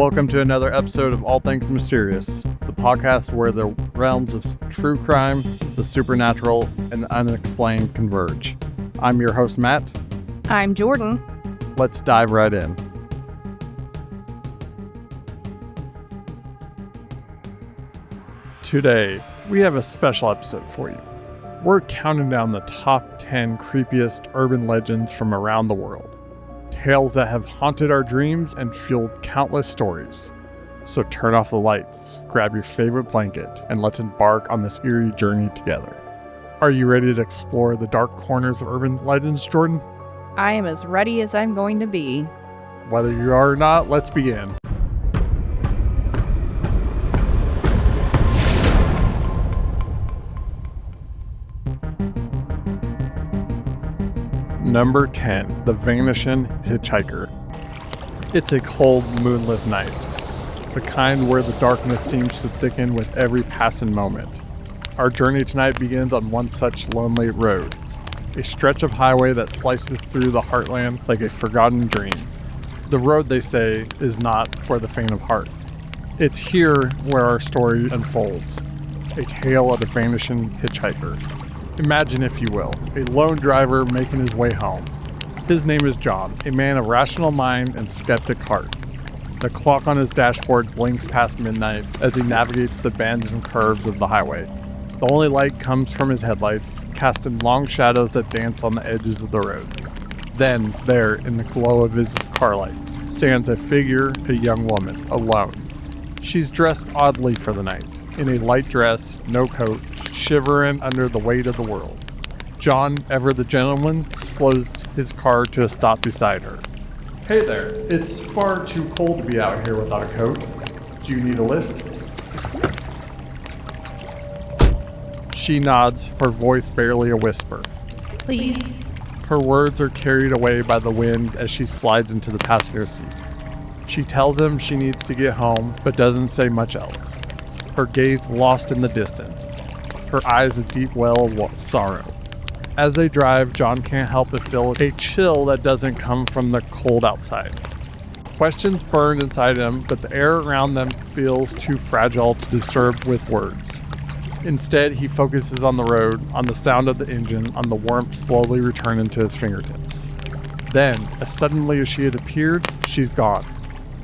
Welcome to another episode of All Things Mysterious, the podcast where the realms of true crime, the supernatural, and the unexplained converge. I'm your host, Matt. I'm Jordan. Let's dive right in. Today, we have a special episode for you. We're counting down the top 10 creepiest urban legends from around the world. Tales that have haunted our dreams and fueled countless stories. So turn off the lights, grab your favorite blanket, and let's embark on this eerie journey together. Are you ready to explore the dark corners of urban legends, Jordan? I am as ready as I'm going to be. Whether you are or not, let's begin. Number 10, The Vanishing Hitchhiker. It's a cold, moonless night. The kind where the darkness seems to thicken with every passing moment. Our journey tonight begins on one such lonely road. A stretch of highway that slices through the heartland like a forgotten dream. The road, they say, is not for the faint of heart. It's here where our story unfolds. A tale of the vanishing hitchhiker. Imagine, if you will, a lone driver making his way home. His name is John, a man of rational mind and skeptic heart. The clock on his dashboard blinks past midnight as he navigates the bends and curves of the highway. The only light comes from his headlights, casting long shadows that dance on the edges of the road. Then, there, in the glow of his car lights, stands a figure, a young woman, alone. She's dressed oddly for the night, in a light dress, no coat, shivering under the weight of the world. John, ever the gentleman, slows his car to a stop beside her. Hey there, it's far too cold to be out here without a coat. Do you need a lift? She nods, her voice barely a whisper. Please. Her words are carried away by the wind as she slides into the passenger seat. She tells him she needs to get home, but doesn't say much else. Her gaze lost in the distance. Her eyes a deep well of sorrow. As they drive, John can't help but feel a chill that doesn't come from the cold outside. Questions burn inside him, but the air around them feels too fragile to disturb with words. Instead, he focuses on the road, on the sound of the engine, on the warmth slowly returning to his fingertips. Then, as suddenly as she had appeared, she's gone.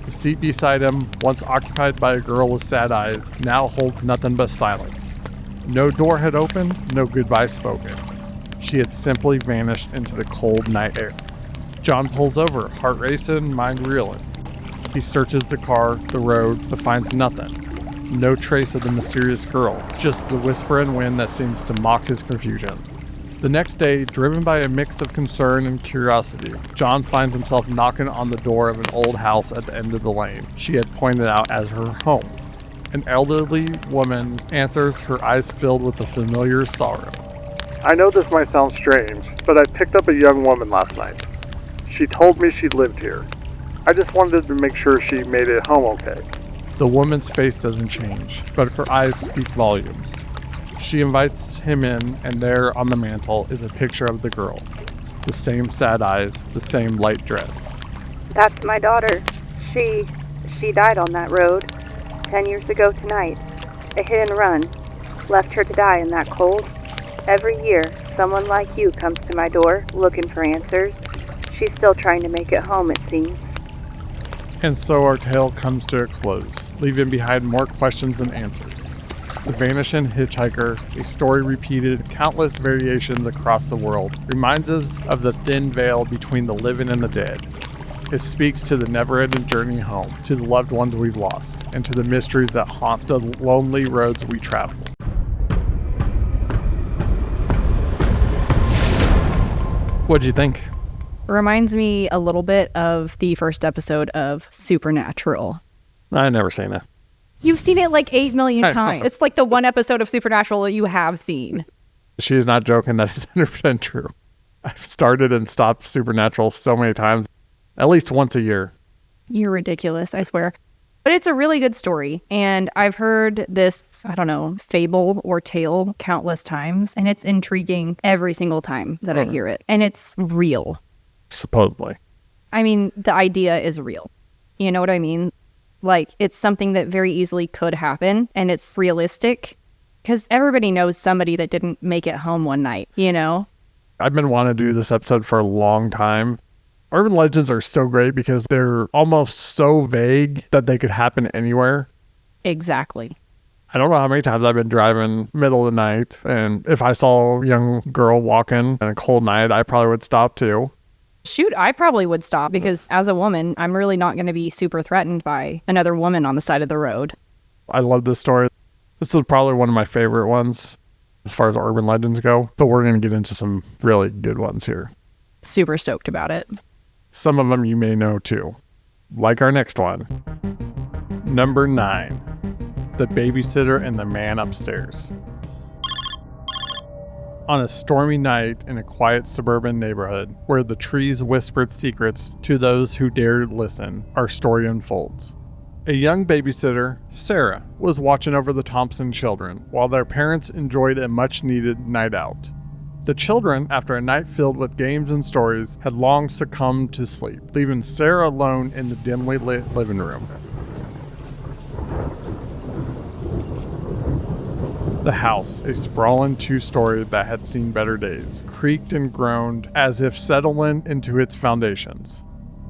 The seat beside him, once occupied by a girl with sad eyes, now holds nothing but silence. No door had opened, no goodbye spoken. She had simply vanished into the cold night air. John pulls over, heart racing, mind reeling. He searches the car, the road, but finds nothing. No trace of the mysterious girl, just the whisper and wind that seems to mock his confusion. The next day, driven by a mix of concern and curiosity, John finds himself knocking on the door of an old house at the end of the lane she had pointed out as her home. An elderly woman answers, her eyes filled with a familiar sorrow. I know this might sound strange, but I picked up a young woman last night. She told me she lived here. I just wanted to make sure she made it home okay. The woman's face doesn't change, but her eyes speak volumes. She invites him in, and there on the mantle is a picture of the girl. The same sad eyes, the same light dress. That's my daughter. She died on that road 10 years ago tonight. A hit and run. Left her to die in that cold. Every year, someone like you comes to my door looking for answers. She's still trying to make it home, it seems. And so our tale comes to a close, leaving behind more questions than answers. The Vanishing Hitchhiker, a story repeated in countless variations across the world, reminds us of the thin veil between the living and the dead. It speaks to the never-ending journey home, to the loved ones we've lost, and to the mysteries that haunt the lonely roads we travel. What'd you think? Reminds me a little bit of the first episode of Supernatural. I never seen it. You've seen it like 8 million times. It's like the one episode of Supernatural that you have seen. She is not joking. That is 100% true. I've started and stopped Supernatural so many times, at least once a year. You're ridiculous, I swear. But it's a really good story. And I've heard this, fable or tale countless times. And it's intriguing every single time that I hear it. And it's real. Supposedly. I mean, the idea is real. You know what I mean? Like, it's something that very easily could happen, and it's realistic. Because everybody knows somebody that didn't make it home one night, you know? I've been wanting to do this episode for a long time. Urban legends are so great because they're almost so vague that they could happen anywhere. Exactly. I don't know how many times I've been driving middle of the night, and if I saw a young girl walking on a cold night, I probably would stop too. Shoot, I probably would stop because as a woman, I'm really not going to be super threatened by another woman on the side of the road. I love this story. This is probably one of my favorite ones as far as urban legends go, but we're going to get into some really good ones here. Super stoked about it. Some of them you may know too, like our next one. Number 9, the babysitter and the man upstairs. On a stormy night in a quiet suburban neighborhood where the trees whispered secrets to those who dared listen, our story unfolds. A young babysitter, Sarah, was watching over the Thompson children while their parents enjoyed a much-needed night out. The children, after a night filled with games and stories, had long succumbed to sleep, leaving Sarah alone in the dimly lit living room. The house, a sprawling 2-story that had seen better days, creaked and groaned as if settling into its foundations.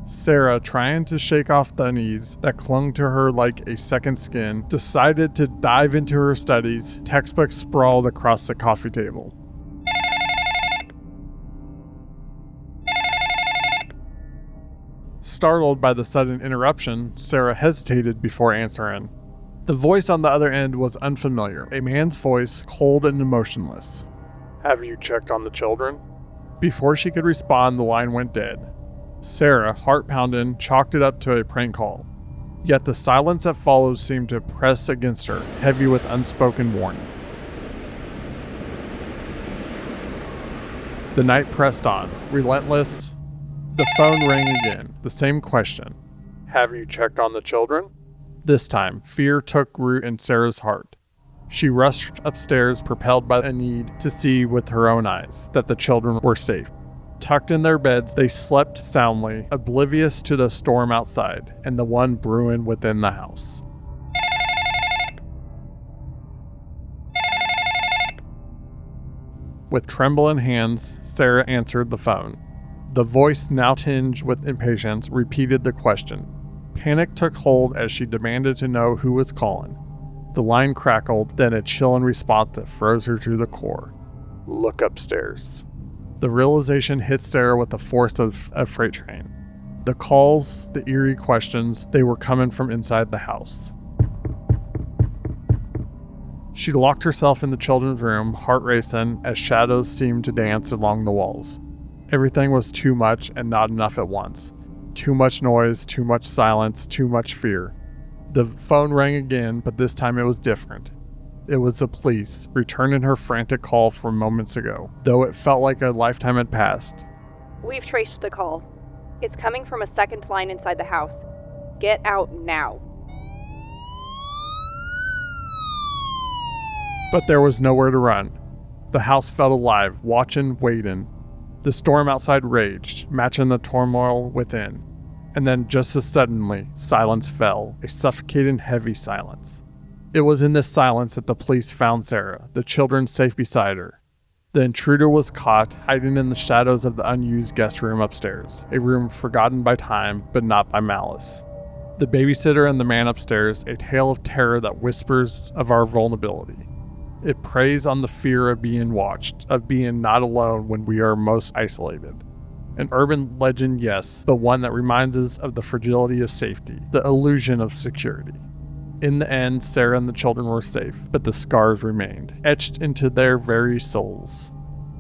Sarah, trying to shake off the unease that clung to her like a second skin, decided to dive into her studies, textbooks sprawled across the coffee table. Startled by the sudden interruption, Sarah hesitated before answering. The voice on the other end was unfamiliar, a man's voice, cold and emotionless. "Have you checked on the children?" Before she could respond, the line went dead. Sarah, heart pounding, chalked it up to a prank call. Yet the silence that followed seemed to press against her, heavy with unspoken warning. The night pressed on, relentless. The phone rang again, the same question. "Have you checked on the children?" This time, fear took root in Sarah's heart. She rushed upstairs, propelled by a need to see with her own eyes that the children were safe. Tucked in their beds, they slept soundly, oblivious to the storm outside and the one brewing within the house. With trembling hands, Sarah answered the phone. The voice, now tinged with impatience, repeated the question. Panic took hold as she demanded to know who was calling. The line crackled, then a chilling response that froze her to the core. "Look upstairs." The realization hit Sarah with the force of a freight train. The calls, the eerie questions, they were coming from inside the house. She locked herself in the children's room, heart racing, as shadows seemed to dance along the walls. Everything was too much and not enough at once. Too much noise, too much silence, too much fear. The phone rang again, but this time it was different. It was the police, returning her frantic call from moments ago, though it felt like a lifetime had passed. "We've traced the call. It's coming from a second line inside the house. Get out now." But there was nowhere to run. The house felt alive, watching, waiting. The storm outside raged, matching the turmoil within. And then just as suddenly, silence fell, a suffocating, heavy silence. It was in this silence that the police found Sarah, the children safe beside her. The intruder was caught, hiding in the shadows of the unused guest room upstairs, a room forgotten by time, but not by malice. The babysitter and the man upstairs, a tale of terror that whispers of our vulnerability. It preys on the fear of being watched, of being not alone when we are most isolated. An urban legend, yes, but one that reminds us of the fragility of safety, the illusion of security. In the end, Sarah and the children were safe, but the scars remained, etched into their very souls.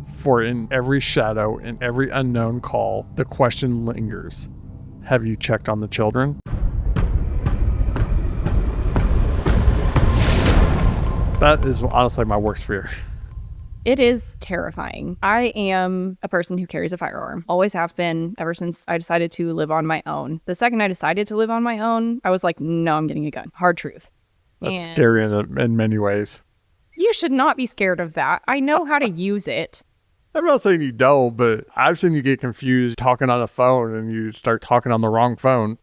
For in every shadow, in every unknown call, the question lingers, have you checked on the children? That is honestly my worst fear. It is terrifying. I am a person who carries a firearm. Always have been ever since I decided to live on my own. The second I decided to live on my own, I was like, no, I'm getting a gun. Hard truth. That's scary in many ways. You should not be scared of that. I know how to use it. I'm not saying you don't, but I've seen you get confused talking on a phone and you start talking on the wrong phone.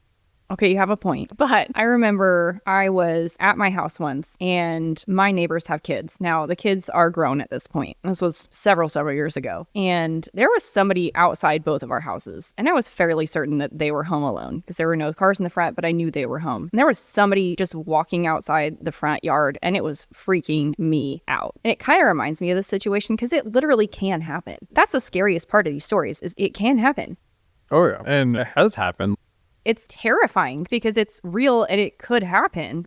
Okay, you have a point. But I remember I was at my house once and my neighbors have kids. Now, the kids are grown at this point. This was several years ago. And there was somebody outside both of our houses. And I was fairly certain that they were home alone because there were no cars in the front, but I knew they were home. And there was somebody just walking outside the front yard and it was freaking me out. And it kind of reminds me of this situation because it literally can happen. That's the scariest part of these stories is it can happen. Oh, yeah. And it has happened. It's terrifying because it's real and it could happen.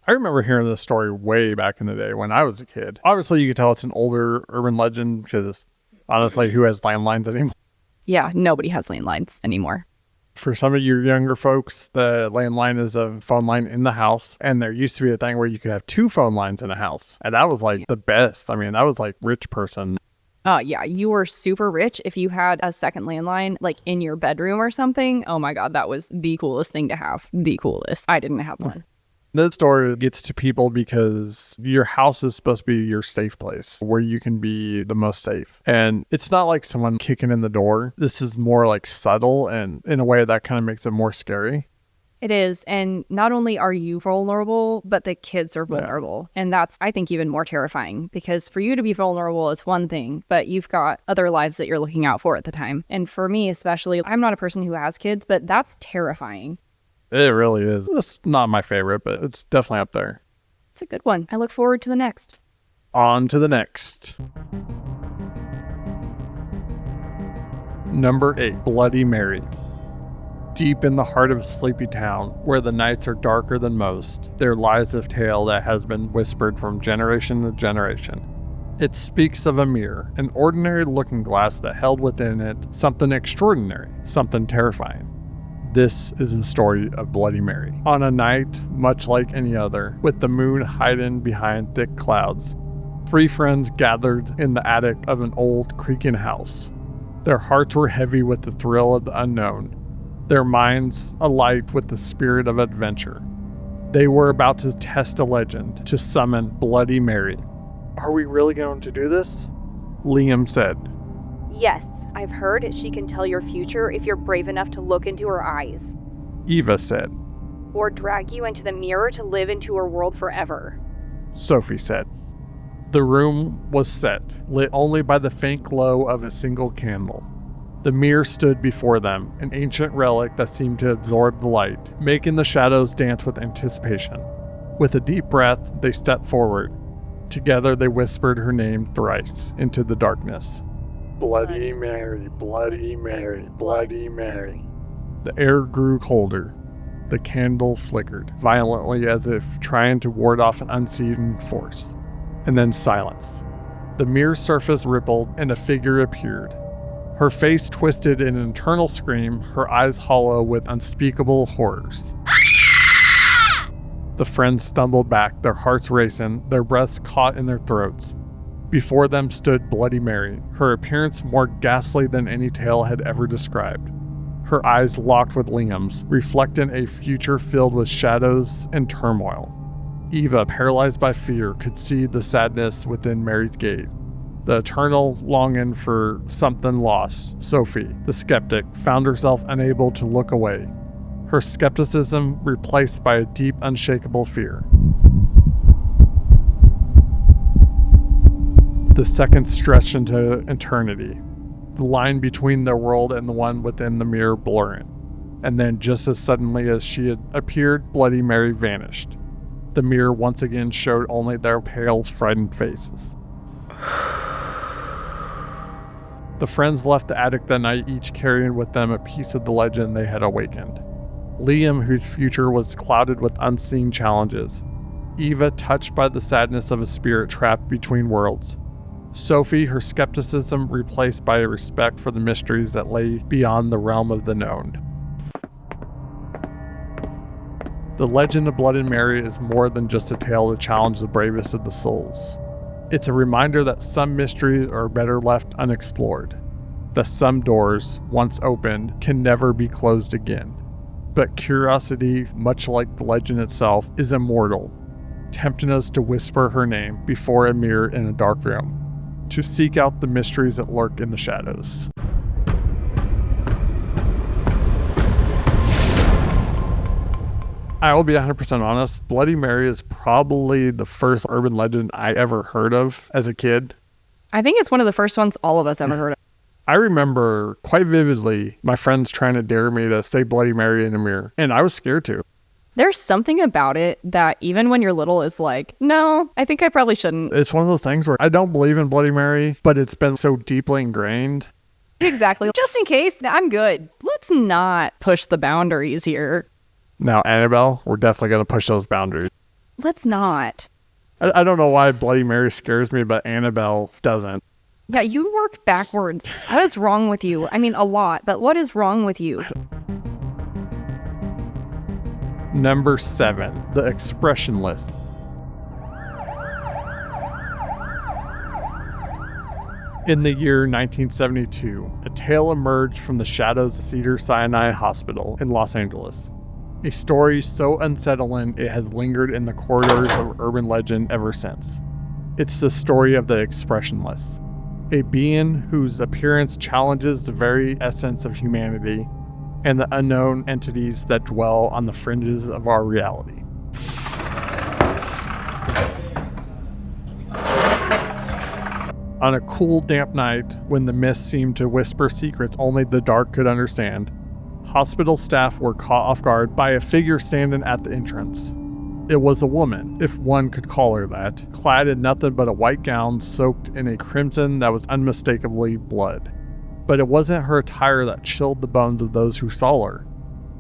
I remember hearing this story way back in the day when I was a kid. Obviously, you could tell it's an older urban legend because honestly, who has landlines anymore? Yeah, nobody has landlines anymore. For some of your younger folks, the landline is a phone line in the house. And there used to be a thing where you could have 2 phone lines in a house. And that was like the best. I mean, that was like rich person. Yeah, you were super rich if you had a second landline like in your bedroom or something. Oh my God, that was the coolest thing to have. The coolest. I didn't have one. This story gets to people because your house is supposed to be your safe place where you can be the most safe. And it's not like someone kicking in the door. This is more like subtle and in a way that kind of makes it more scary. It is. And not only are you vulnerable, but the kids are vulnerable. Yeah. And that's, I think, even more terrifying because for you to be vulnerable is one thing, but you've got other lives that you're looking out for at the time. And for me, especially, I'm not a person who has kids, but that's terrifying. It really is. It's not my favorite, but it's definitely up there. It's a good one. I look forward to the next. On to the next. Number 8, Bloody Mary. Deep in the heart of a sleepy town, where the nights are darker than most, there lies a tale that has been whispered from generation to generation. It speaks of a mirror, an ordinary looking glass that held within it something extraordinary, something terrifying. This is the story of Bloody Mary. On a night, much like any other, with the moon hiding behind thick clouds, 3 friends gathered in the attic of an old creaking house. Their hearts were heavy with the thrill of the unknown, their minds alight with the spirit of adventure. They were about to test a legend, to summon Bloody Mary. Are we really going to do this? Liam said. Yes, I've heard she can tell your future if you're brave enough to look into her eyes. Eva said. Or drag you into the mirror to live into her world forever. Sophie said. The room was set, lit only by the faint glow of a single candle. The mirror stood before them, an ancient relic that seemed to absorb the light, making the shadows dance with anticipation. With a deep breath, they stepped forward. Together they whispered her name thrice into the darkness. Bloody Mary, Bloody Mary, Bloody Mary. The air grew colder. The candle flickered violently as if trying to ward off an unseen force. And then silence. The mirror surface rippled and a figure appeared. Her face twisted in an internal scream, her eyes hollow with unspeakable horrors. The friends stumbled back, their hearts racing, their breaths caught in their throats. Before them stood Bloody Mary, her appearance more ghastly than any tale had ever described. Her eyes locked with Liam's, reflecting a future filled with shadows and turmoil. Eva, paralyzed by fear, could see the sadness within Mary's gaze. The eternal longing for something lost, Sophie, the skeptic, found herself unable to look away. Her skepticism replaced by a deep, unshakable fear. The seconds stretched into eternity, the line between their world and the one within the mirror blurring. And then, just as suddenly as she had appeared, Bloody Mary vanished. The mirror once again showed only their pale, frightened faces. The friends left the attic that night, each carrying with them a piece of the legend they had awakened. Liam, whose future was clouded with unseen challenges. Eva, touched by the sadness of a spirit trapped between worlds. Sophie, her skepticism replaced by a respect for the mysteries that lay beyond the realm of the known. The legend of Bloody Mary is more than just a tale to challenge the bravest of the souls. It's a reminder that some mysteries are better left unexplored, that some doors, once opened, can never be closed again. But curiosity, much like the legend itself, is immortal, tempting us to whisper her name before a mirror in a dark room, to seek out the mysteries that lurk in the shadows. I will be 100% honest. Bloody Mary is probably the first urban legend I ever heard of as a kid. I think it's one of the first ones all of us ever heard of. I remember quite vividly my friends trying to dare me to say Bloody Mary in a mirror, and I was scared to. There's something about it that even when you're little is like, no, I think I probably shouldn't. It's one of those things where I don't believe in Bloody Mary, but it's been so deeply ingrained. Exactly. Just in case, I'm good. Let's not push the boundaries here. Now, Annabelle, we're definitely going to push those boundaries. Let's not. I don't know why Bloody Mary scares me, but Annabelle doesn't. Yeah, you work backwards. What is wrong with you? I mean, a lot, but what is wrong with you? Number 7, the expressionless. In the year 1972, a tale emerged from the shadows of Cedars-Sinai Hospital in Los Angeles. A story so unsettling it has lingered in the corridors of urban legend ever since. It's the story of the expressionless, a being whose appearance challenges the very essence of humanity and the unknown entities that dwell on the fringes of our reality. On a cool, damp night, when the mist seemed to whisper secrets only the dark could understand, hospital staff were caught off guard by a figure standing at the entrance. It was a woman, if one could call her that, clad in nothing but a white gown soaked in a crimson that was unmistakably blood. But it wasn't her attire that chilled the bones of those who saw her.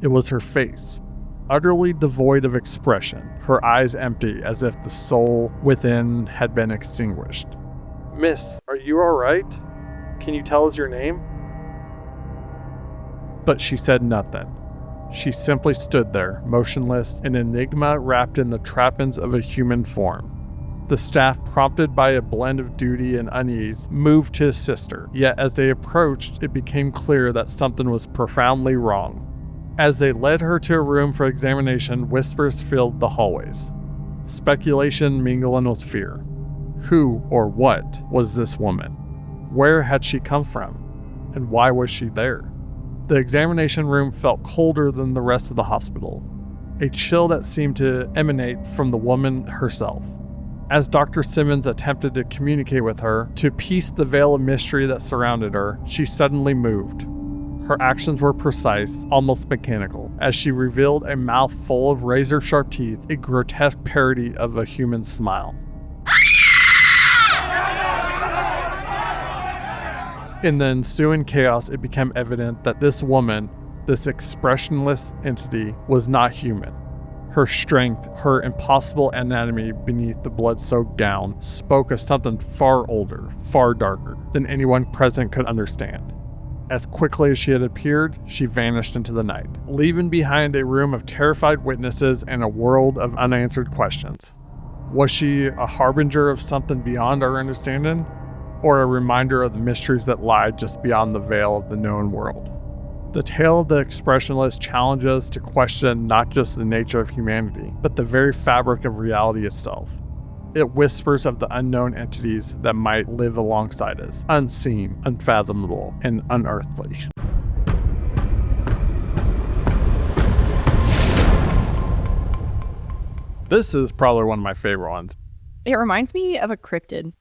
It was her face, utterly devoid of expression, her eyes empty as if the soul within had been extinguished. "Miss, are you all right? Can you tell us your name?" But she said nothing. She simply stood there, motionless, an enigma wrapped in the trappings of a human form. The staff, prompted by a blend of duty and unease, moved to assist her. Yet as they approached, it became clear that something was profoundly wrong. As they led her to a room for examination, whispers filled the hallways. Speculation mingling with fear. Who or what was this woman? Where had she come from? And why was she there? The examination room felt colder than the rest of the hospital, a chill that seemed to emanate from the woman herself. As Dr. Simmons attempted to communicate with her, to piece the veil of mystery that surrounded her, she suddenly moved. Her actions were precise, almost mechanical, as she revealed a mouth full of razor-sharp teeth, a grotesque parody of a human smile. In the ensuing chaos, it became evident that this woman, this expressionless entity, was not human. Her strength, her impossible anatomy beneath the blood-soaked gown, spoke of something far older, far darker, than anyone present could understand. As quickly as she had appeared, she vanished into the night, leaving behind a room of terrified witnesses and a world of unanswered questions. Was she a harbinger of something beyond our understanding? Or a reminder of the mysteries that lie just beyond the veil of the known world? The tale of the expressionless challenges us to question not just the nature of humanity, but the very fabric of reality itself. It whispers of the unknown entities that might live alongside us, unseen, unfathomable, and unearthly. This is probably one of my favorite ones. It reminds me of a cryptid.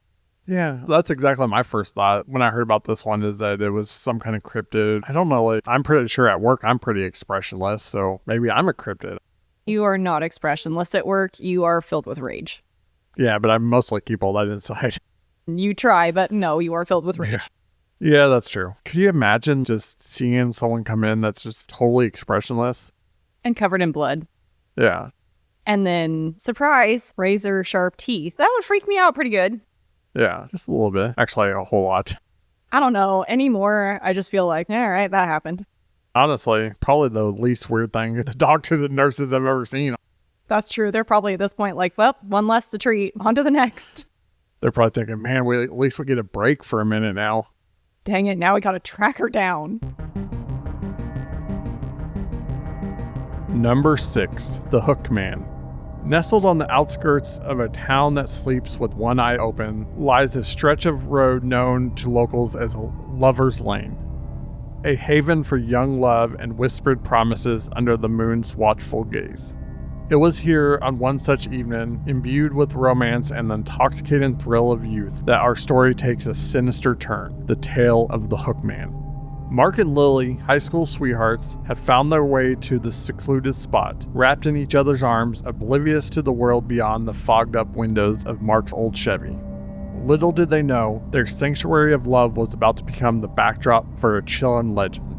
Yeah, that's exactly my first thought when I heard about this one, is that it was some kind of cryptid. I don't know, like, I'm pretty sure at work I'm pretty expressionless, so maybe I'm a cryptid. You are not expressionless at work. You are filled with rage. Yeah, but I mostly keep all that inside. You try, but no, you are filled with rage. Yeah, that's true. Could you imagine just seeing someone come in that's just totally expressionless? And covered in blood. Yeah. And then, surprise, razor sharp teeth. That would freak me out pretty good. Yeah, just a little bit. Actually, a whole lot. I don't know. Anymore, I just feel like, all right, that happened. Honestly, probably the least weird thing the doctors and nurses have ever seen. That's true. They're probably at this point like, well, one less to treat. On to the next. They're probably thinking, man, at least we get a break for a minute now. Dang it, now we gotta track her down. Number 6, the Hook Man. Nestled on the outskirts of a town that sleeps with one eye open lies a stretch of road known to locals as Lover's Lane, a haven for young love and whispered promises under the moon's watchful gaze. It was here on one such evening, imbued with romance and the intoxicating thrill of youth, that our story takes a sinister turn, the tale of the Hookman. Mark and Lily, high school sweethearts, had found their way to the secluded spot, wrapped in each other's arms, oblivious to the world beyond the fogged-up windows of Mark's old Chevy. Little did they know, their sanctuary of love was about to become the backdrop for a chilling legend.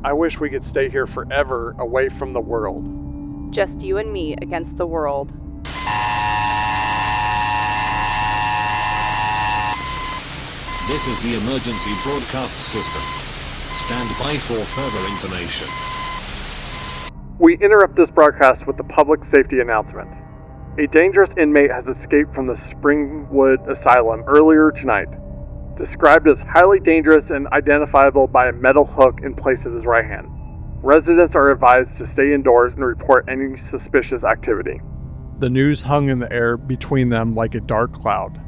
I wish we could stay here forever, away from the world. Just you and me against the world. This is the emergency broadcast system. Stand by for further information. We interrupt this broadcast with a public safety announcement. A dangerous inmate has escaped from the Springwood Asylum earlier tonight, described as highly dangerous and identifiable by a metal hook in place of his right hand. Residents are advised to stay indoors and report any suspicious activity. The news hung in the air between them like a dark cloud.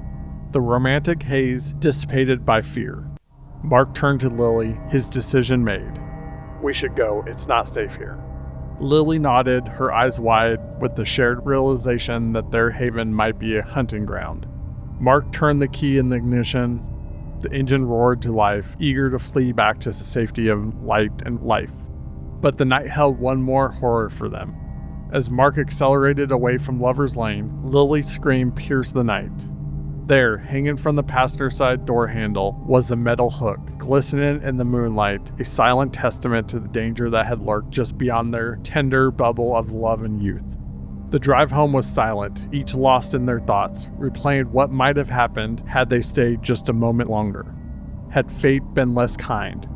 The romantic haze dissipated by fear. Mark turned to Lily, his decision made. We should go, it's not safe here. Lily nodded, her eyes wide, with the shared realization that their haven might be a hunting ground. Mark turned the key in the ignition. The engine roared to life, eager to flee back to the safety of light and life. But the night held one more horror for them. As Mark accelerated away from Lover's Lane, Lily's scream pierced the night. There, hanging from the passenger side door handle, was a metal hook, glistening in the moonlight, a silent testament to the danger that had lurked just beyond their tender bubble of love and youth. The drive home was silent, each lost in their thoughts, replaying what might have happened had they stayed just a moment longer. Had fate been less kind?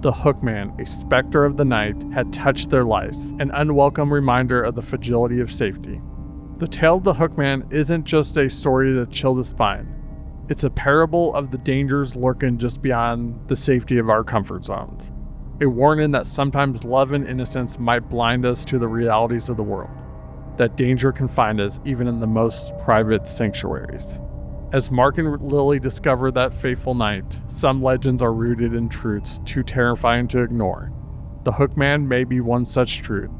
The Hookman, a specter of the night, had touched their lives, an unwelcome reminder of the fragility of safety. The tale of the Hookman isn't just a story to chill the spine. It's a parable of the dangers lurking just beyond the safety of our comfort zones. A warning that sometimes love and innocence might blind us to the realities of the world. That danger can find us even in the most private sanctuaries. As Mark and Lily discover that fateful night, some legends are rooted in truths too terrifying to ignore. The Hookman may be one such truth,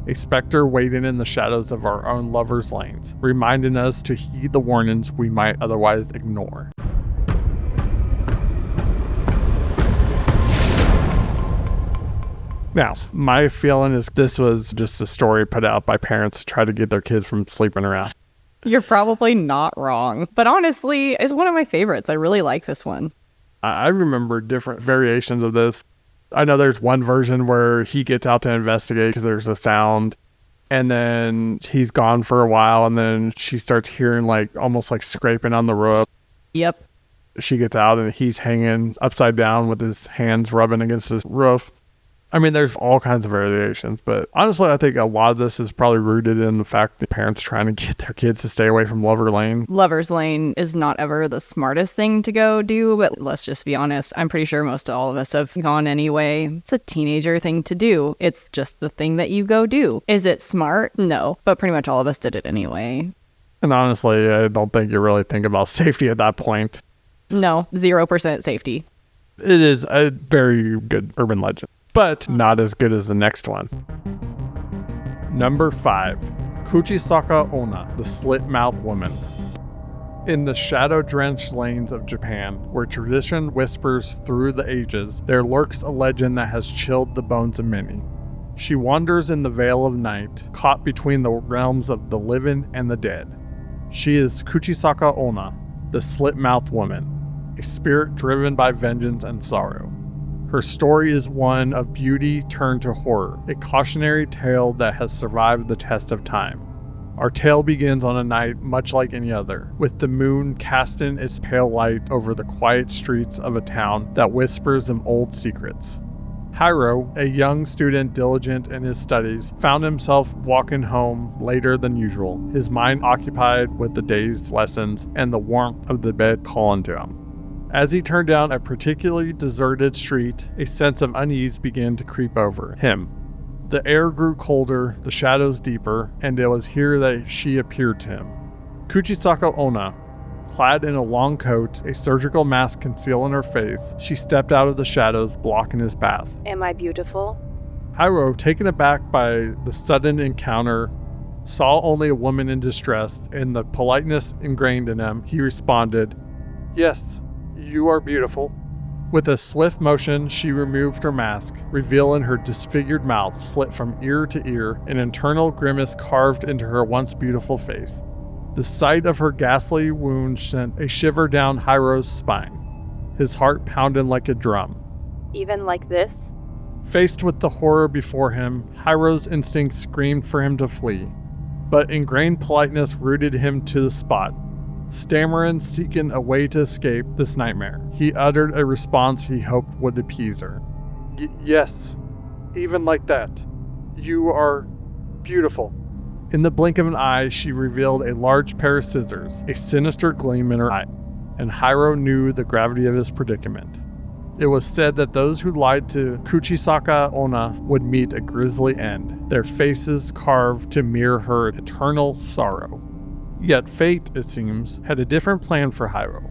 a specter waiting in the shadows of our own lovers' lanes, reminding us to heed the warnings we might otherwise ignore. Now, my feeling is this was just a story put out by parents to try to get their kids from sleeping around. You're probably not wrong. But honestly, it's one of my favorites. I really like this one. I remember different variations of this. I know there's one version where he gets out to investigate because there's a sound, and then he's gone for a while, and then she starts hearing almost like scraping on the roof. Yep. She gets out and he's hanging upside down with his hands rubbing against this roof. I mean, there's all kinds of variations, but honestly, I think a lot of this is probably rooted in the fact that parents are trying to get their kids to stay away from Lover's Lane. Lover's Lane is not ever the smartest thing to go do, but let's just be honest. I'm pretty sure most all of us have gone anyway. It's a teenager thing to do. It's just the thing that you go do. Is it smart? No, but pretty much all of us did it anyway. And honestly, I don't think you really think about safety at that point. No, 0% safety. It is a very good urban legend, but not as good as the next one. Number 5, Kuchisaka Onna, the slit-mouthed woman. In the shadow-drenched lanes of Japan, where tradition whispers through the ages, there lurks a legend that has chilled the bones of many. She wanders in the veil of night, caught between the realms of the living and the dead. She is Kuchisaka Onna, the slit-mouthed woman, a spirit driven by vengeance and sorrow. Her story is one of beauty turned to horror, a cautionary tale that has survived the test of time. Our tale begins on a night much like any other, with the moon casting its pale light over the quiet streets of a town that whispers of old secrets. Hiro, a young student diligent in his studies, found himself walking home later than usual, his mind occupied with the day's lessons and the warmth of the bed calling to him. As he turned down a particularly deserted street, a sense of unease began to creep over him. The air grew colder, the shadows deeper, and it was here that she appeared to him. Kuchisaka Onna, clad in a long coat, a surgical mask concealing her face, she stepped out of the shadows, blocking his path. Am I beautiful? Hiro, taken aback by the sudden encounter, saw only a woman in distress, and the politeness ingrained in him, he responded, "Yes, you are beautiful." With a swift motion, she removed her mask, revealing her disfigured mouth slit from ear to ear, an internal grimace carved into her once beautiful face. The sight of her ghastly wound sent a shiver down Hyro's spine. His heart pounded like a drum. Even like this? Faced with the horror before him, Hyro's instincts screamed for him to flee. But ingrained politeness rooted him to the spot. Stammering, seeking a way to escape this nightmare, he uttered a response he hoped would appease her. Yes, even like that. You are beautiful." In the blink of an eye, she revealed a large pair of scissors, a sinister gleam in her eye, and Hyro knew the gravity of his predicament. It was said that those who lied to Kuchisaka Onna would meet a grisly end, their faces carved to mirror her eternal sorrow. Yet fate, it seems, had a different plan for Hyro.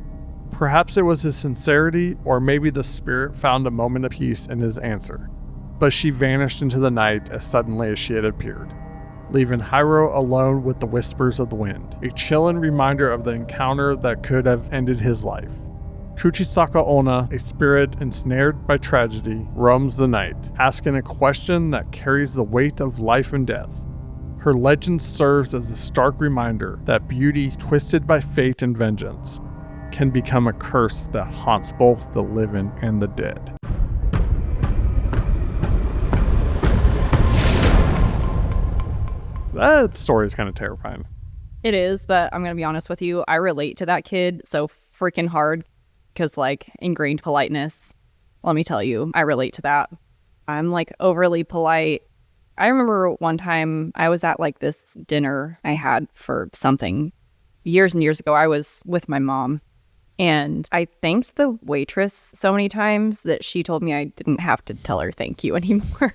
Perhaps it was his sincerity, or maybe the spirit found a moment of peace in his answer. But she vanished into the night as suddenly as she had appeared, leaving Hyro alone with the whispers of the wind, a chilling reminder of the encounter that could have ended his life. Kuchisaka Onna, a spirit ensnared by tragedy, roams the night, asking a question that carries the weight of life and death. Her legend serves as a stark reminder that beauty, twisted by fate and vengeance, can become a curse that haunts both the living and the dead. That story is kind of terrifying. It is, but I'm going to be honest with you. I relate to that kid so freaking hard because, like, ingrained politeness. Let me tell you, I relate to that. I'm, like, overly polite. I remember one time I was at, like, this dinner I had for something years and years ago. I was with my mom, and I thanked the waitress so many times that she told me I didn't have to tell her thank you anymore.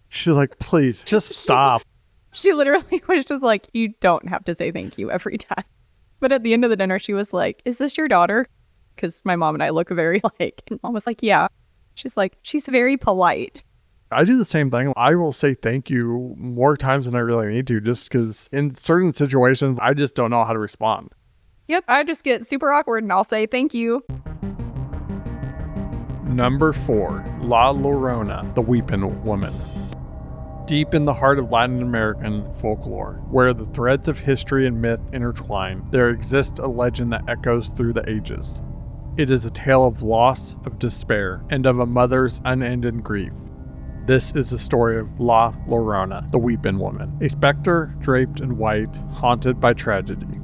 She's like, please, just stop. She literally was just like, you don't have to say thank you every time. But at the end of the dinner, she was like, is this your daughter? Because my mom and I look very alike. And mom was like, yeah. She's like, she's very polite. I do the same thing. I will say thank you more times than I really need to, just because in certain situations, I just don't know how to respond. Yep, I just get super awkward and I'll say thank you. Number 4, La Llorona, the Weeping Woman. Deep in the heart of Latin American folklore, where the threads of history and myth intertwine, there exists a legend that echoes through the ages. It is a tale of loss, of despair, and of a mother's unending grief. This is the story of La Llorona, the Weeping Woman, a specter draped in white, haunted by tragedy.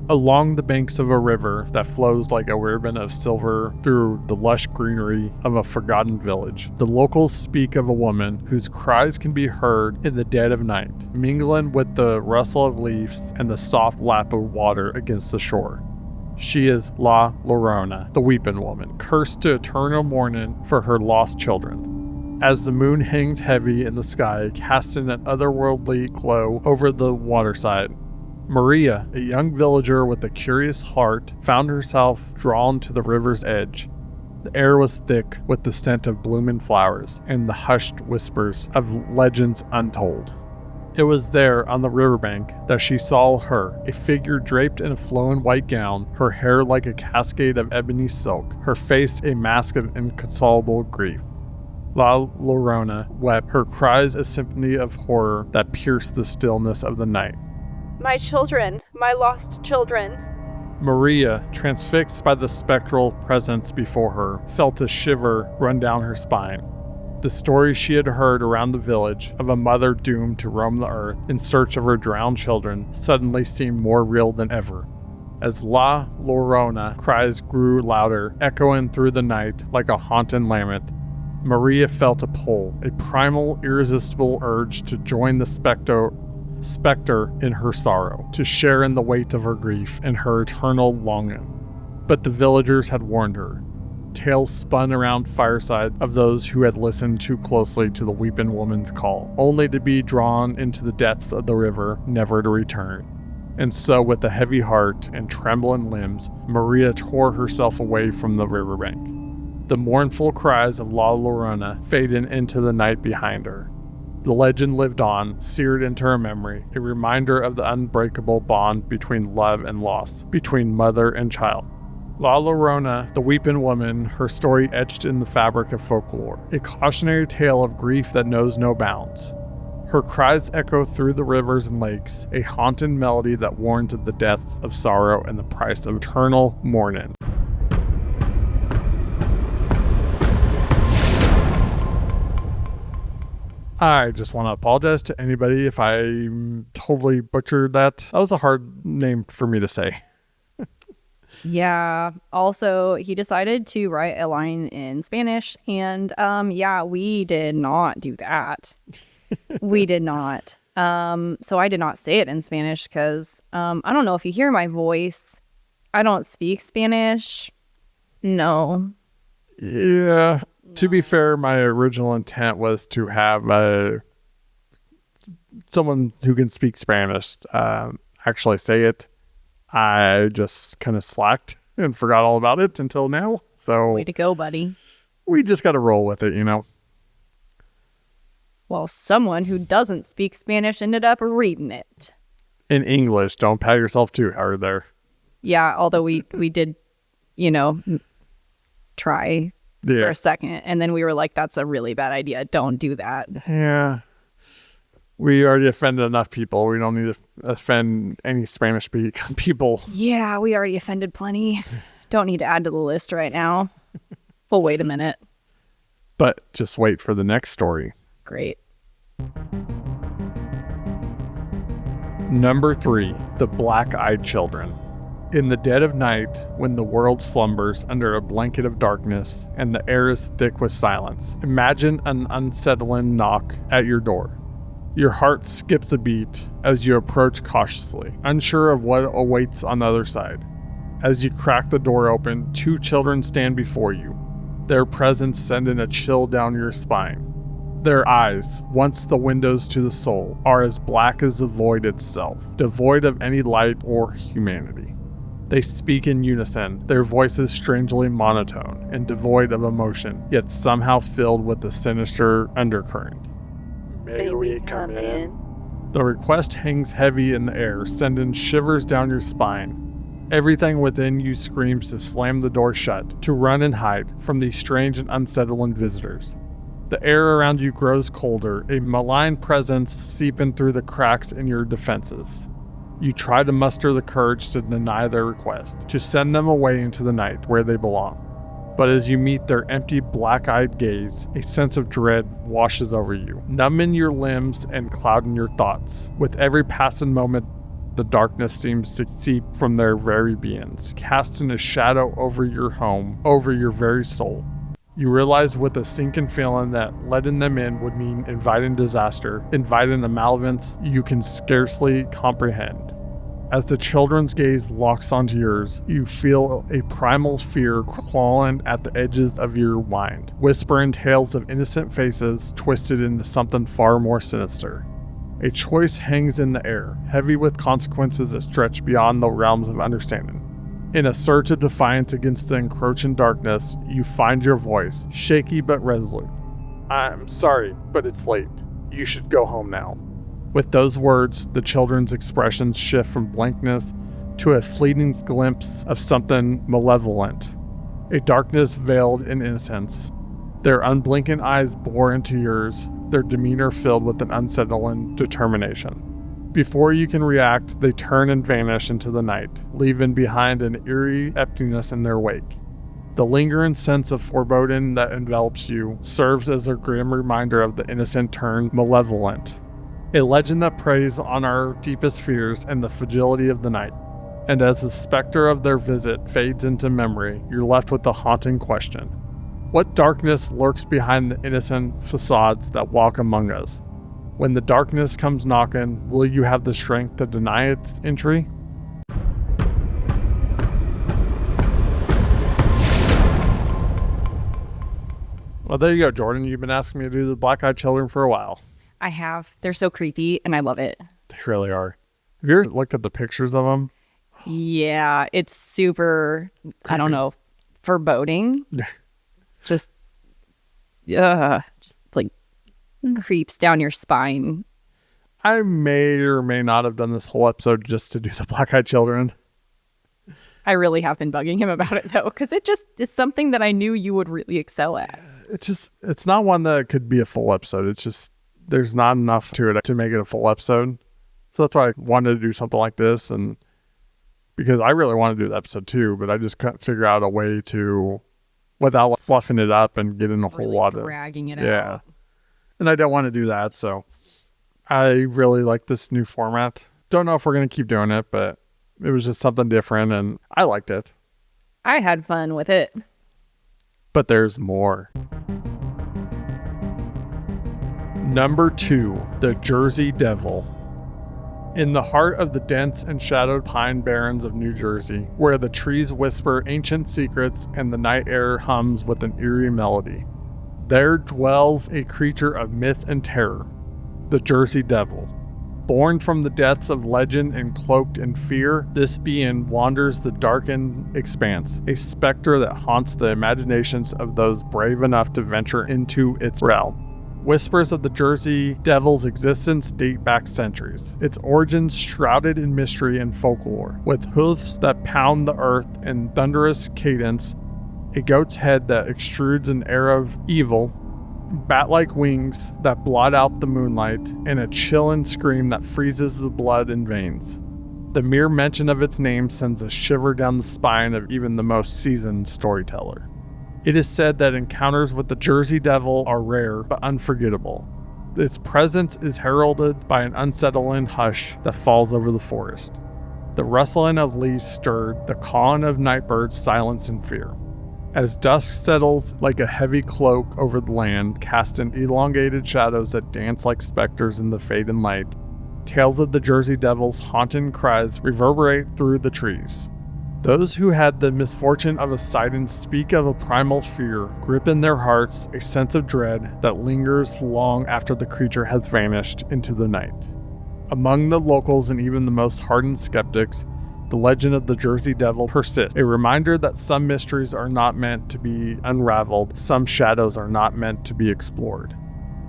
Along the banks of a river that flows like a ribbon of silver through the lush greenery of a forgotten village, the locals speak of a woman whose cries can be heard in the dead of night, mingling with the rustle of leaves and the soft lap of water against the shore. She is La Llorona, the Weeping Woman, cursed to eternal mourning for her lost children. As the moon hangs heavy in the sky, casting an otherworldly glow over the waterside, Maria, a young villager with a curious heart, found herself drawn to the river's edge. The air was thick with the scent of blooming flowers and the hushed whispers of legends untold. It was there on the riverbank that she saw her, a figure draped in a flowing white gown, her hair like a cascade of ebony silk, her face a mask of inconsolable grief. La Llorona wept, her cries a symphony of horror that pierced the stillness of the night. My children, my lost children. Maria, transfixed by the spectral presence before her, felt a shiver run down her spine. The story she had heard around the village of a mother doomed to roam the earth in search of her drowned children suddenly seemed more real than ever. As La Llorona cries grew louder, echoing through the night like a haunting lament, Maria felt a pull, a primal, irresistible urge to join the specter in her sorrow, to share in the weight of her grief and her eternal longing. But the villagers had warned her. Tales spun around fireside of those who had listened too closely to the Weeping Woman's call, only to be drawn into the depths of the river, never to return. And so, with a heavy heart and trembling limbs, Maria tore herself away from the riverbank, the mournful cries of La Llorona fading into the night behind her. The legend lived on, seared into her memory, a reminder of the unbreakable bond between love and loss, between mother and child. La Llorona, the weeping woman, her story etched in the fabric of folklore, a cautionary tale of grief that knows no bounds. Her cries echo through the rivers and lakes, a haunted melody that warns of the depths of sorrow and the price of eternal mourning. I just want to apologize to anybody if I totally butchered that. That was a hard name for me to say. Yeah. Also, he decided to write a line in Spanish, and we did not do that. We did not. So I did not say it in Spanish because I don't know if you hear my voice. I don't speak Spanish. No. Yeah. To be fair, my original intent was to have someone who can speak Spanish actually say it. I just kind of slacked and forgot all about it until now. So Way to go, buddy. we just got to roll with it, you know. Well, someone who doesn't speak Spanish ended up reading it. In English, don't pat yourself too hard there. Yeah, although we did, try for a second, and then we were like, that's a really bad idea. Don't do that. Yeah. We already offended enough people. We don't need to offend any Spanish speaking people. Yeah, we already offended plenty. Don't need to add to the list right now. Well, wait a minute. But just wait for the next story. Great. Number 3, the Black-Eyed Children. In the dead of night, when the world slumbers under a blanket of darkness and the air is thick with silence, imagine an unsettling knock at your door. Your heart skips a beat as you approach cautiously, unsure of what awaits on the other side. As you crack the door open, 2 children stand before you, their presence sending a chill down your spine. Their eyes, once the windows to the soul, are as black as the void itself, devoid of any light or humanity. They speak in unison, their voices strangely monotone and devoid of emotion, yet somehow filled with a sinister undercurrent. May we come in? The request hangs heavy in the air, sending shivers down your spine. Everything within you screams to slam the door shut, to run and hide from these strange and unsettling visitors. The air around you grows colder, a malign presence seeping through the cracks in your defenses. You try to muster the courage to deny their request, to send them away into the night where they belong. But as you meet their empty, black-eyed gaze, a sense of dread washes over you, numbing your limbs and clouding your thoughts. With every passing moment, the darkness seems to seep from their very beings, casting a shadow over your home, over your very soul. You realize with a sinking feeling that letting them in would mean inviting disaster, inviting a malevolence you can scarcely comprehend. As the children's gaze locks onto yours, you feel a primal fear clawing at the edges of your mind, whispering tales of innocent faces twisted into something far more sinister. A choice hangs in the air, heavy with consequences that stretch beyond the realms of understanding. In a surge of defiance against the encroaching darkness, you find your voice, shaky but resolute. "I'm sorry, but it's late. You should go home now." With those words, the children's expressions shift from blankness to a fleeting glimpse of something malevolent, a darkness veiled in innocence. Their unblinking eyes bore into yours, their demeanor filled with an unsettling determination. Before you can react, they turn and vanish into the night, leaving behind an eerie emptiness in their wake. The lingering sense of foreboding that envelops you serves as a grim reminder of the innocent turned malevolent, a legend that preys on our deepest fears and the fragility of the night. And as the specter of their visit fades into memory, you're left with the haunting question: what darkness lurks behind the innocent facades that walk among us? When the darkness comes knocking, will you have the strength to deny its entry? Well, there you go, Jordan. You've been asking me to do the Black-Eyed Children for a while. I have. They're so creepy, and I love it. They really are. Have you ever looked at the pictures of them? Yeah, it's super, creepy. I don't know, foreboding. Just like creeps down your spine. I may or may not have done this whole episode just to do the Black-Eyed Children. I really have been bugging him about it, though, because it just is something that I knew you would really excel at. It's not one that could be a full episode. It's just, there's not enough to it to make it a full episode. So that's why I wanted to do something like this. And because I really want to do the episode too, but I just couldn't figure out a way to, without fluffing it up and getting a whole Really lot of, dragging it yeah. out. And I don't want to do that. So I really like this new format. Don't know if we're going to keep doing it, but it was just something different and I liked it. I had fun with it. But there's more. Number 2, the Jersey Devil. In the heart of the dense and shadowed pine barrens of New Jersey, where the trees whisper ancient secrets and the night air hums with an eerie melody, there dwells a creature of myth and terror, the Jersey Devil. Born from the depths of legend and cloaked in fear, this being wanders the darkened expanse, a specter that haunts the imaginations of those brave enough to venture into its realm. Whispers of the Jersey Devil's existence date back centuries, its origins shrouded in mystery and folklore. With hoofs that pound the earth in thunderous cadence, a goat's head that extrudes an air of evil, bat-like wings that blot out the moonlight, and a chilling scream that freezes the blood in veins. The mere mention of its name sends a shiver down the spine of even the most seasoned storyteller. It is said that encounters with the Jersey Devil are rare but unforgettable. Its presence is heralded by an unsettling hush that falls over the forest. The rustling of leaves stirred, the cawing of nightbirds silenced in fear. As dusk settles like a heavy cloak over the land, casting elongated shadows that dance like specters in the fading light, tales of the Jersey Devil's haunting cries reverberate through the trees. Those who had the misfortune of a sighting speak of a primal fear, grip in their hearts a sense of dread that lingers long after the creature has vanished into the night. Among the locals and even the most hardened skeptics, the legend of the Jersey Devil persists, a reminder that some mysteries are not meant to be unraveled, some shadows are not meant to be explored.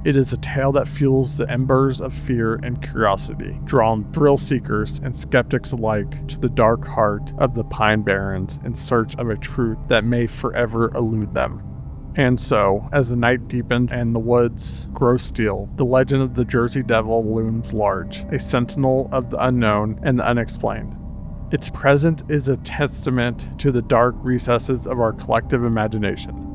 It is a tale that fuels the embers of fear and curiosity, drawing thrill seekers and skeptics alike to the dark heart of the Pine Barrens in search of a truth that may forever elude them. And so, as the night deepens and the woods grow still, the legend of the Jersey Devil looms large, a sentinel of the unknown and the unexplained. Its presence is a testament to the dark recesses of our collective imagination.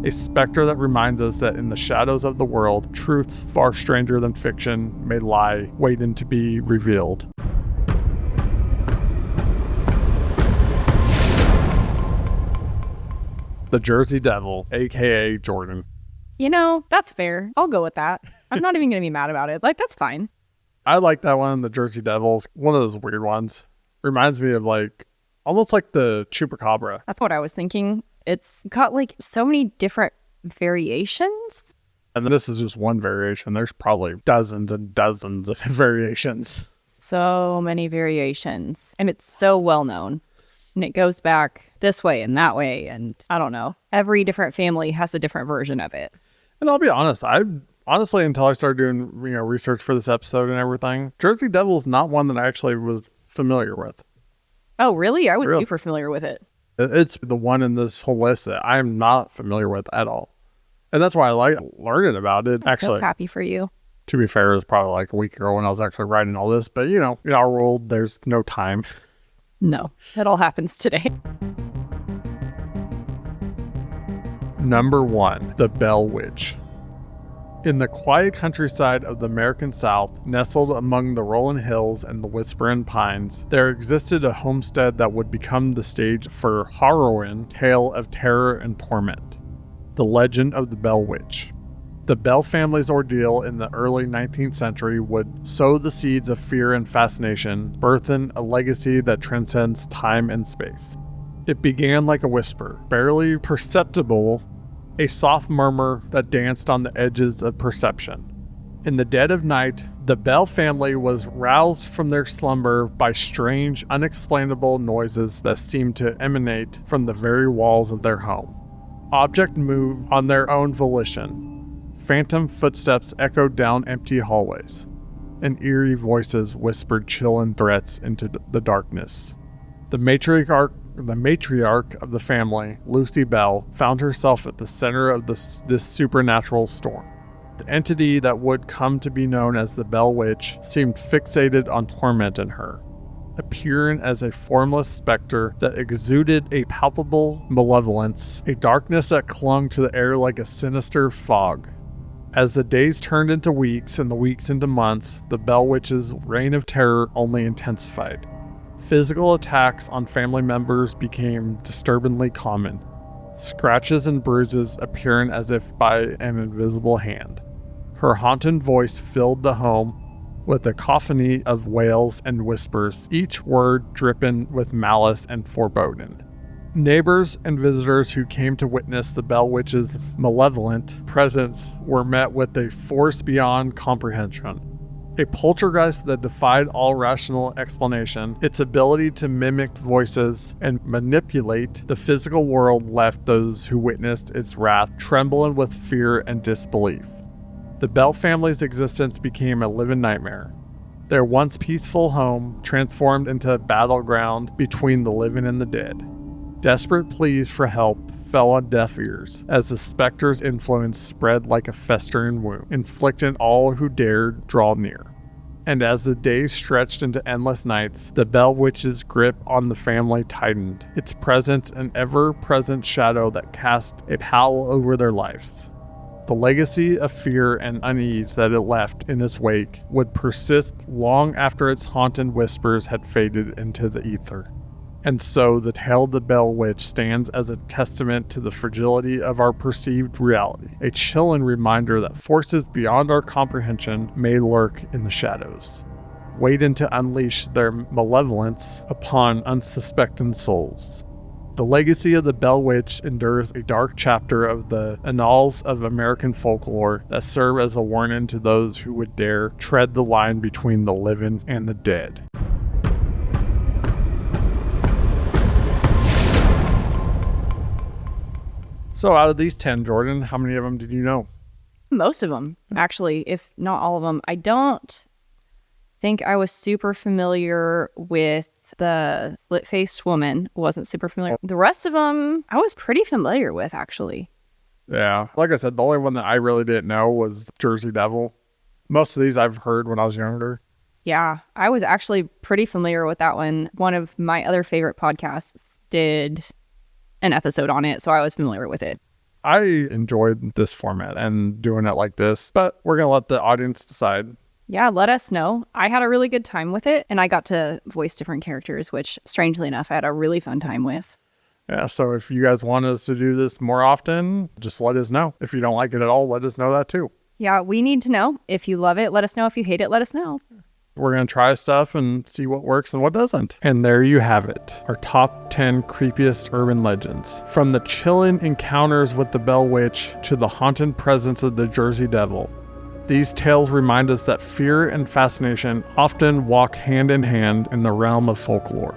A specter that reminds us that in the shadows of the world, truths far stranger than fiction may lie, waiting to be revealed. The Jersey Devil, aka Jordan. You know, that's fair. I'll go with that. I'm not even going to be mad about it. Like, that's fine. I like that one, the Jersey Devil's one of those weird ones. Reminds me of almost like the Chupacabra. That's what I was thinking. It's got so many different variations. And this is just one variation. There's probably dozens and dozens of variations. So many variations. And it's so well known. And it goes back this way and that way. And I don't know. Every different family has a different version of it. And I'll be honest, honestly, until I started doing research for this episode and everything, Jersey Devil is not one that I actually was familiar with. Oh, really? I was super familiar with it. It's the one in this whole list that I'm not familiar with at all. And that's why I like learning about it. I'm so happy for you. To be fair, it was probably like a week ago when I was actually writing all this. But, in our world, there's no time. No, it all happens today. Number 1, the Bell Witch. In the quiet countryside of the American South, nestled among the rolling hills and the whispering pines, there existed a homestead that would become the stage for a harrowing tale of terror and torment. The legend of the Bell Witch. The Bell family's ordeal in the early 19th century would sow the seeds of fear and fascination, birthing a legacy that transcends time and space. It began like a whisper, barely perceptible, a soft murmur that danced on the edges of perception. In the dead of night, the Bell family was roused from their slumber by strange, unexplainable noises that seemed to emanate from the very walls of their home. Objects moved on their own volition. Phantom footsteps echoed down empty hallways, and eerie voices whispered chilling threats into the darkness. The matriarch of the family, Lucy Bell, found herself at the center of this supernatural storm. The entity that would come to be known as the Bell Witch seemed fixated on tormenting her, appearing as a formless specter that exuded a palpable malevolence, a darkness that clung to the air like a sinister fog. As the days turned into weeks and the weeks into months, the Bell Witch's reign of terror only intensified. Physical attacks on family members became disturbingly common, scratches and bruises appearing as if by an invisible hand. Her haunted voice filled the home with a cacophony of wails and whispers, each word dripping with malice and foreboding. Neighbors and visitors who came to witness the Bell Witch's malevolent presence were met with a force beyond comprehension. A poltergeist that defied all rational explanation. Its ability to mimic voices and manipulate the physical world left those who witnessed its wrath trembling with fear and disbelief. The Bell family's existence became a living nightmare. Their once peaceful home transformed into a battleground between the living and the dead. Desperate pleas for help fell on deaf ears as the specter's influence spread like a festering wound, inflicting all who dared draw near. And as the days stretched into endless nights, the Bell Witch's grip on the family tightened, its presence an ever-present shadow that cast a pall over their lives. The legacy of fear and unease that it left in its wake would persist long after its haunted whispers had faded into the ether. And so the tale of the Bell Witch stands as a testament to the fragility of our perceived reality, a chilling reminder that forces beyond our comprehension may lurk in the shadows, waiting to unleash their malevolence upon unsuspecting souls. The legacy of the Bell Witch endures a dark chapter of the annals of American folklore that serve as a warning to those who would dare tread the line between the living and the dead. So out of these 10, Jordan, how many of them did you know? Most of them, actually, if not all of them. I don't think I was super familiar with the split-faced woman. Wasn't super familiar. The rest of them, I was pretty familiar with, actually. Yeah. Like I said, the only one that I really didn't know was Jersey Devil. Most of these I've heard when I was younger. Yeah, I was actually pretty familiar with that one. One of my other favorite podcasts did an episode on it, so I was familiar with it. I enjoyed this format and doing it like this, but we're going to let the audience decide. Yeah, let us know. I had a really good time with it, and I got to voice different characters, which, strangely enough, I had a really fun time with. Yeah, so if you guys want us to do this more often, just let us know. If you don't like it at all, let us know that too. Yeah, we need to know. If you love it, let us know. If you hate it, let us know. We're going to try stuff and see what works and what doesn't. And there you have it, our top 10 creepiest urban legends. From the chilling encounters with the Bell Witch to the haunted presence of the Jersey Devil. These tales remind us that fear and fascination often walk hand in hand in the realm of folklore.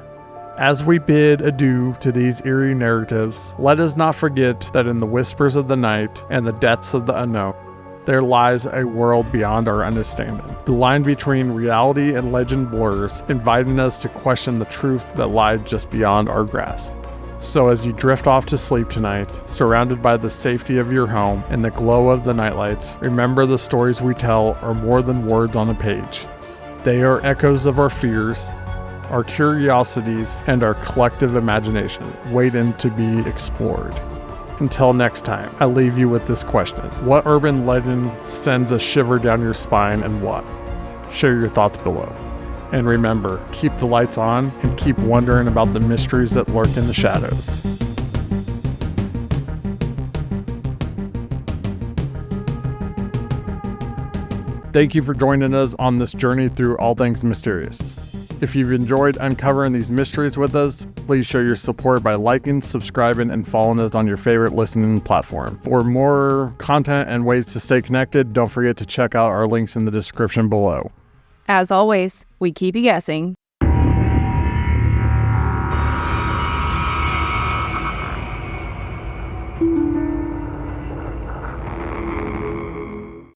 As we bid adieu to these eerie narratives, let us not forget that in the whispers of the night and the depths of the unknown, there lies a world beyond our understanding. The line between reality and legend blurs, inviting us to question the truth that lies just beyond our grasp. So as you drift off to sleep tonight, surrounded by the safety of your home and the glow of the nightlights, remember the stories we tell are more than words on a page. They are echoes of our fears, our curiosities, and our collective imagination, waiting to be explored. Until next time, I leave you with this question. What urban legend sends a shiver down your spine and what? Share your thoughts below. And remember, keep the lights on and keep wondering about the mysteries that lurk in the shadows. Thank you for joining us on this journey through all things mysterious. If you've enjoyed uncovering these mysteries with us, please show your support by liking, subscribing, and following us on your favorite listening platform. For more content and ways to stay connected, don't forget to check out our links in the description below. As always, we keep you guessing.